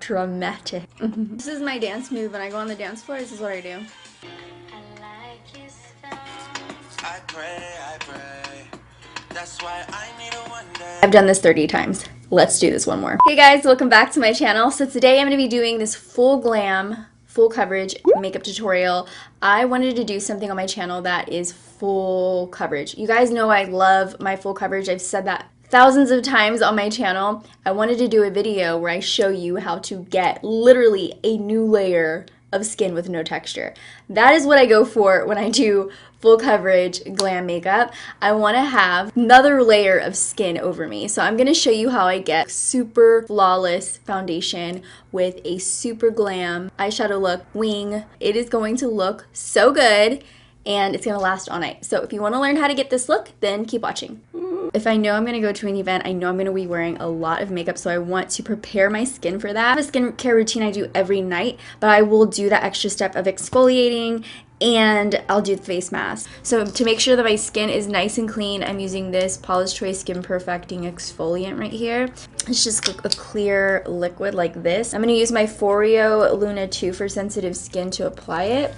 dramatic. This is my dance move. When I go on the dance floor, this is what I do. I pray. That's why I need a one day. I've done this 30 times. Let's do this one more. Hey guys, welcome back to my channel. So today I'm going to be doing this full glam, full coverage makeup tutorial. I wanted to do something on my channel that is full coverage. You guys know I love my full coverage. I've said that thousands of times on my channel. I wanted to do a video where I show you how to get literally a new layer of skin with no texture. That is what I go for when I do full coverage glam makeup. I want to have another layer of skin over me. So I'm going to show you how I get super flawless foundation with a super glam eyeshadow look wing. It is going to look so good and it's going to last all night. So if you want to learn how to get this look, then keep watching. If I know I'm going to go to an event, I know I'm going to be wearing a lot of makeup, so I want to prepare my skin for that. I have a skincare routine I do every night, but I will do that extra step of exfoliating and I'll do the face mask. So to make sure that my skin is nice and clean, I'm using this Paula's Choice Skin Perfecting Exfoliant right here. It's just a clear liquid like this. I'm going to use my Foreo Luna 2 for sensitive skin to apply it.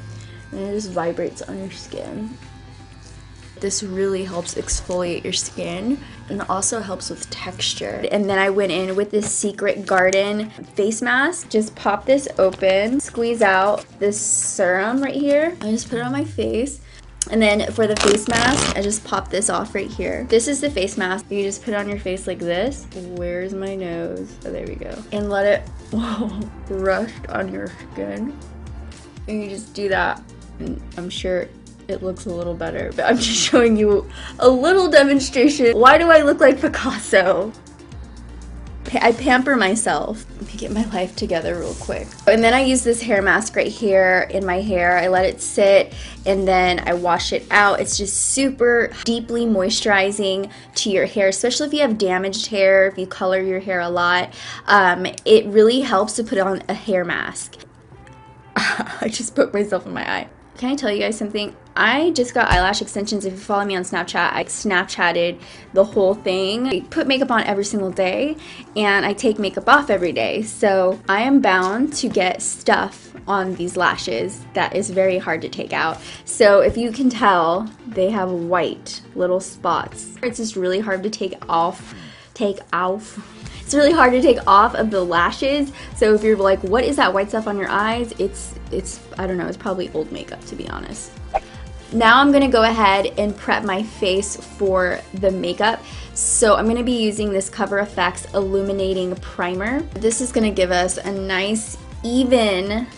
And it just vibrates on your skin. This really helps exfoliate your skin and also helps with texture. And then I went in with this Secret Garden face mask. Just pop this open, squeeze out this serum right here. I just put it on my face. And then for the face mask, I just pop this off right here. This is the face mask. You just put it on your face like this. Where's my nose? Oh, there we go. And let it rust on your skin. And you just do that. And I'm sure it looks a little better, but I'm just showing you a little demonstration. Why do I look like Picasso? I pamper myself. Let me get my life together real quick. And then I use this hair mask right here in my hair. I let it sit and then I wash it out. It's just super deeply moisturizing to your hair, especially if you have damaged hair, if you color your hair a lot. It really helps to put on a hair mask. I just poked myself in my eye. Can I tell you guys something? I just got eyelash extensions. If you follow me on Snapchat, I Snapchatted the whole thing. I put makeup on every single day and I take makeup off every day. So I am bound to get stuff on these lashes that is very hard to take out. So if you can tell, they have white little spots. It's just really hard to take off. It's really hard to take off of the lashes. So if you're like, what is that white stuff on your eyes? It's I don't know, it's probably old makeup, to be honest. Now I'm gonna go ahead and prep my face for the makeup. So I'm gonna be using this Cover FX Illuminating Primer. This is gonna give us a nice, even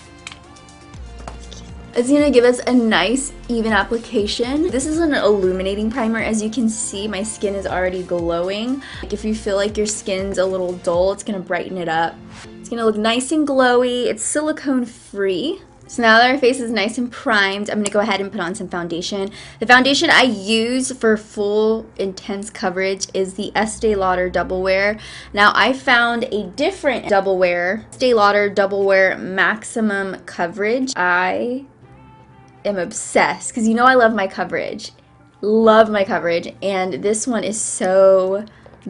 application. This is an illuminating primer. As you can see, my skin is already glowing. Like if you feel like your skin's a little dull, it's gonna brighten it up. It's gonna look nice and glowy. It's silicone free. So now that our face is nice and primed, I'm gonna go ahead and put on some foundation. The foundation I use for full intense coverage is the Estee Lauder Double Wear. Now I found a different Double Wear, Estee Lauder Double Wear Maximum Coverage. I am obsessed because you know I love my coverage. And this one is so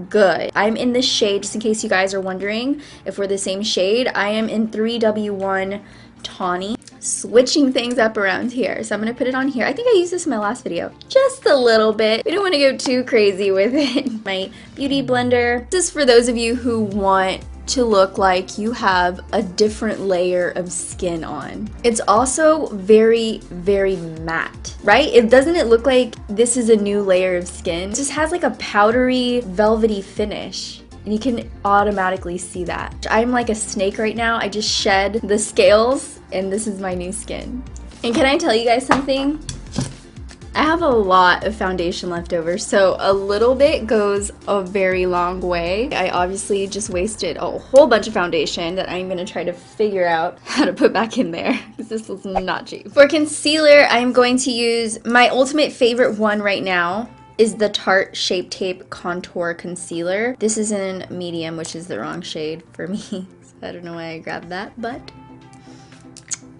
good. I'm in the shade, just in case you guys are wondering if we're the same shade, I am in 3W1 Tawny. Switching things up around here. So I'm going to put it on here. I think I used this in my last video. Just a little bit. We don't want to go too crazy with it. My beauty blender. This is for those of you who want to look like you have a different layer of skin on. It's also very, very matte, right? Doesn't it look like this is a new layer of skin? It just has like a powdery, velvety finish. And you can automatically see that. I'm like a snake right now. I just shed the scales and this is my new skin. And can I tell you guys something? I have a lot of foundation left over, so a little bit goes a very long way. I obviously just wasted a whole bunch of foundation that I'm gonna try to figure out how to put back in there because this was not cheap. For concealer, I'm going to use my ultimate favorite one right now. Is the Tarte Shape Tape Contour Concealer. This is in medium, which is the wrong shade for me. So I don't know why I grabbed that, but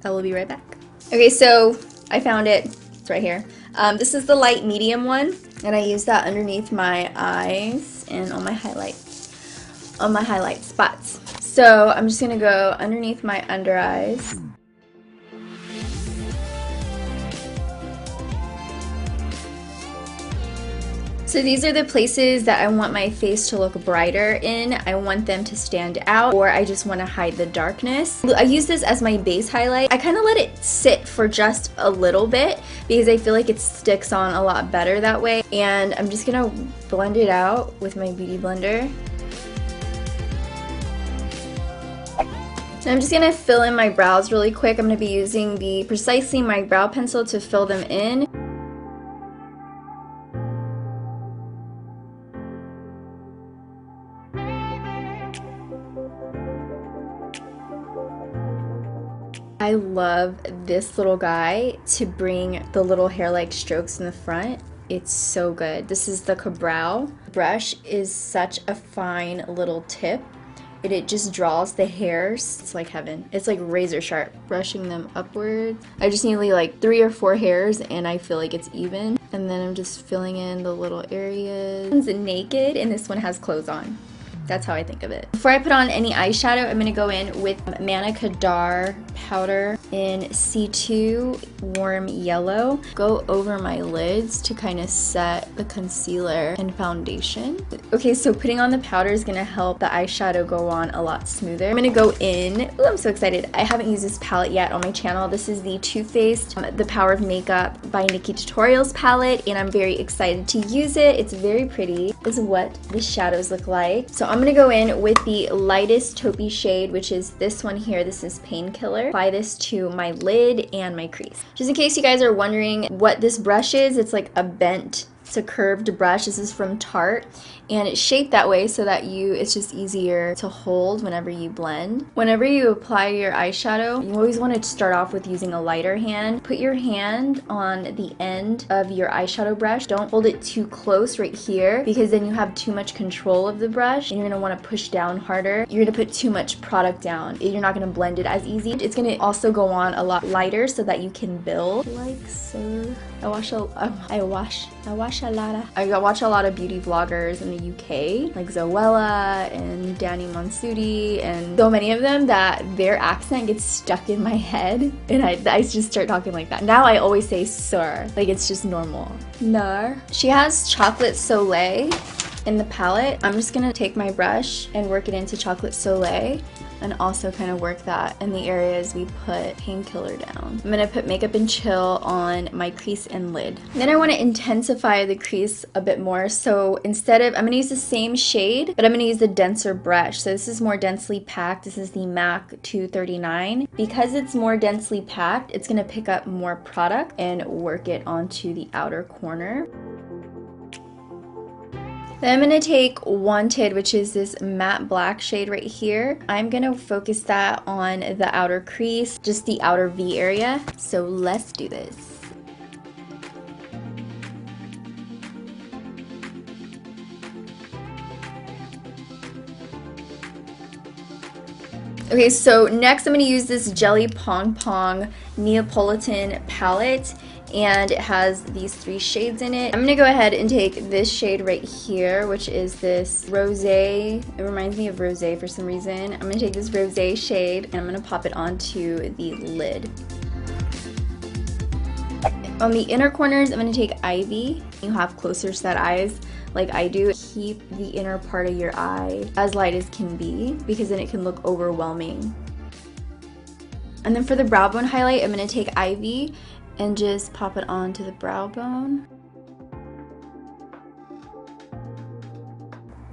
I will be right back. Okay, so I found it. It's right here. This is the light medium one, and I use that underneath my eyes and on my highlight. on my highlight spots. So I'm just gonna go underneath my under eyes. So these are the places that I want my face to look brighter in. I want them to stand out, or I just want to hide the darkness. I use this as my base highlight. I kind of let it sit for just a little bit because I feel like it sticks on a lot better that way. And I'm just gonna blend it out with my beauty blender. And I'm just gonna fill in my brows really quick. I'm gonna be using the Precisely My Brow Pencil to fill them in. I love this little guy to bring the little hair-like strokes in the front. It's so good. This is the Cabral. Brush is such a fine little tip. It just draws the hairs. It's like heaven. It's like razor sharp. Brushing them upwards. I just need like 3 or 4 hairs and I feel like it's even. And then I'm just filling in the little areas. This one's naked and this one has clothes on. That's how I think of it. Before I put on any eyeshadow, I'm gonna go in with Manna Kadar powder in C2 Warm Yellow. Go over my lids to kind of set the concealer and foundation. Okay, so putting on the powder is gonna help the eyeshadow go on a lot smoother. I'm gonna go in, ooh, I'm so excited. I haven't used this palette yet on my channel. This is the Too Faced The Power of Makeup by Nikki Tutorials palette, and I'm very excited to use it. It's very pretty. This is what the shadows look like. So I'm gonna go in with the lightest taupey shade, which is this one here. This is Painkiller. Apply this to my lid and my crease. Just in case you guys are wondering what this brush is, it's like a bent, it's a curved brush. This is from Tarte, and it's shaped that way so that it's just easier to hold whenever you blend. Whenever you apply your eyeshadow, you always want to start off with using a lighter hand. Put your hand on the end of your eyeshadow brush. Don't hold it too close right here because then you have too much control of the brush and you're going to want to push down harder. You're going to put too much product down. You're not going to blend it as easy. It's going to also go on a lot lighter so that you can build like so. I watch a lot of beauty vloggers in the UK, like Zoella and Danny Monsuti, and so many of them that their accent gets stuck in my head, and I just start talking like that. Now I always say sir, like it's just normal. No. She has Chocolate Soleil in the palette. I'm just gonna take my brush and work it into Chocolate Soleil, and also kind of work that in the areas we put Painkiller down. I'm gonna put Makeup and Chill on my crease and lid. Then I want to intensify the crease a bit more, so instead of, I'm gonna use the same shade, but I'm gonna use the denser brush. So this is more densely packed. This is the MAC 239. Because it's more densely packed, it's gonna pick up more product and work it onto the outer corner. Then I'm going to take Wanted, which is this matte black shade right here. I'm going to focus that on the outer crease, just the outer V area. So let's do this. Okay, so next I'm going to use this Jelly Pong Pong Neapolitan palette, and it has these 3 shades in it. I'm going to go ahead and take this shade right here, which is this Rosé. It reminds me of Rosé for some reason. I'm going to take this Rosé shade and I'm going to pop it onto the lid. On the inner corners, I'm going to take Ivy. You have closer set eyes like I do. Keep the inner part of your eye as light as can be because then it can look overwhelming. And then for the brow bone highlight, I'm going to take Ivy and just pop it onto the brow bone.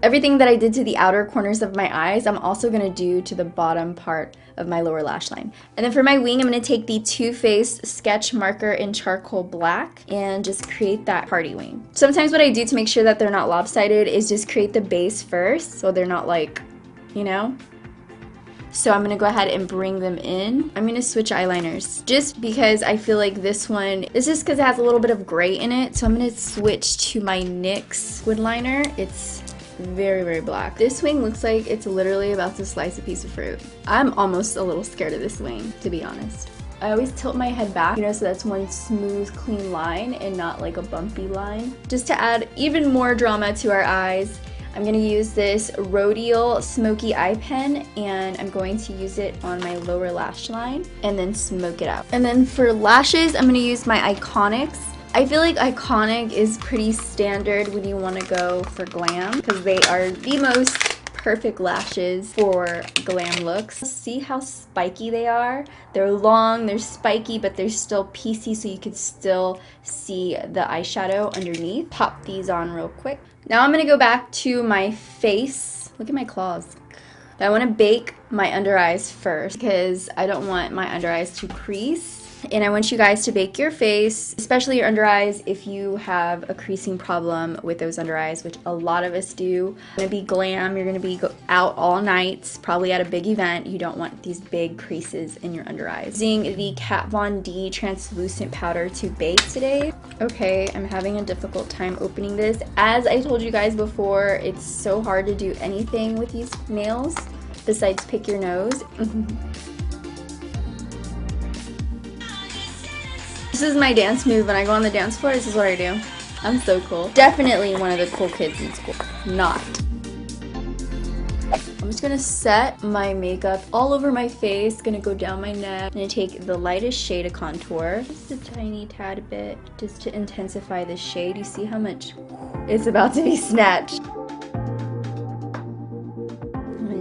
Everything that I did to the outer corners of my eyes, I'm also going to do to the bottom part of my lower lash line. And then for my wing, I'm going to take the Too Faced Sketch Marker in Charcoal Black and just create that party wing. Sometimes what I do to make sure that they're not lopsided is just create the base first so they're not like, you know? So I'm going to go ahead and bring them in. I'm going to switch eyeliners just because I feel like this one, it's just because it has a little bit of gray in it. So I'm going to switch to my NYX wood liner. It's very, very black. This wing looks like it's literally about to slice a piece of fruit. I'm almost a little scared of this wing, to be honest. I always tilt my head back, you know, so that's one smooth, clean line and not like a bumpy line. Just to add even more drama to our eyes, I'm going to use this Rodial Smoky Eye Pen, and I'm going to use it on my lower lash line and then smoke it out. And then for lashes, I'm going to use my Iconics. I feel like Iconic is pretty standard when you want to go for glam because they are the most perfect lashes for glam looks. See how spiky they are? They're long, they're spiky, but they're still piecey so you can still see the eyeshadow underneath. Pop these on real quick. Now I'm gonna go back to my face. Look at my claws. I want to bake my under eyes first because I don't want my under eyes to crease. And I want you guys to bake your face, especially your under eyes, if you have a creasing problem with those under eyes, which a lot of us do. You're gonna be glam, you're gonna be out all night, probably at a big event. You don't want these big creases in your under eyes. Using the Kat Von D translucent powder to bake today. Okay, I'm having a difficult time opening this. As I told you guys before, it's so hard to do anything with these nails besides pick your nose. This is my dance move when I go on the dance floor. This is what I do. I'm so cool. Definitely one of the cool kids in school. Not. I'm just gonna set my makeup all over my face. Gonna go down my neck. I'm gonna take the lightest shade of contour. Just a tiny tad bit, just to intensify the shade. You see how much it's about to be snatched.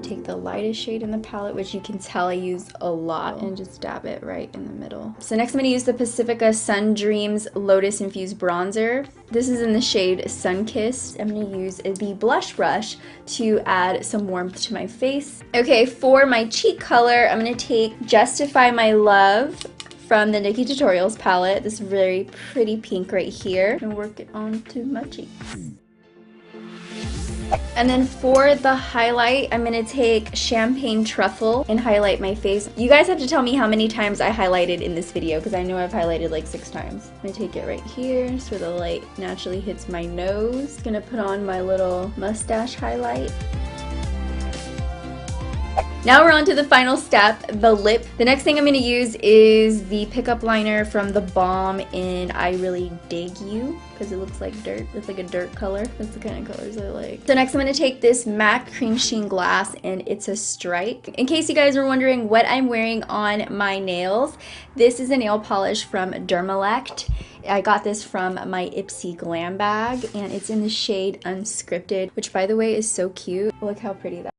Take the lightest shade in the palette, which you can tell I use a lot, and just dab it right in the middle. So next I'm going to use the Pacifica Sun Dreams Lotus Infused Bronzer. This is in the shade Sunkissed. I'm going to use the blush brush to add some warmth to my face. Okay, for my cheek color, I'm going to take Justify My Love from the Nikkie Tutorials palette. This very pretty pink right here. And work it onto my cheeks. And then for the highlight, I'm going to take Champagne Truffle and highlight my face. You guys have to tell me how many times I highlighted in this video because I know I've highlighted like 6 times. I'm going to take it right here so the light naturally hits my nose. Going to put on my little mustache highlight. Now we're on to the final step, the lip. The next thing I'm going to use is the pickup liner from The Balm in I Really Dig You because it looks like dirt. It's like a dirt color. That's the kind of colors I like. So next I'm going to take this MAC Cream Sheen Glass and it's a strike. In case you guys are wondering what I'm wearing on my nails, this is a nail polish from Dermalect. I got this from my Ipsy Glam bag and it's in the shade Unscripted, which by the way is so cute. Look how pretty that is.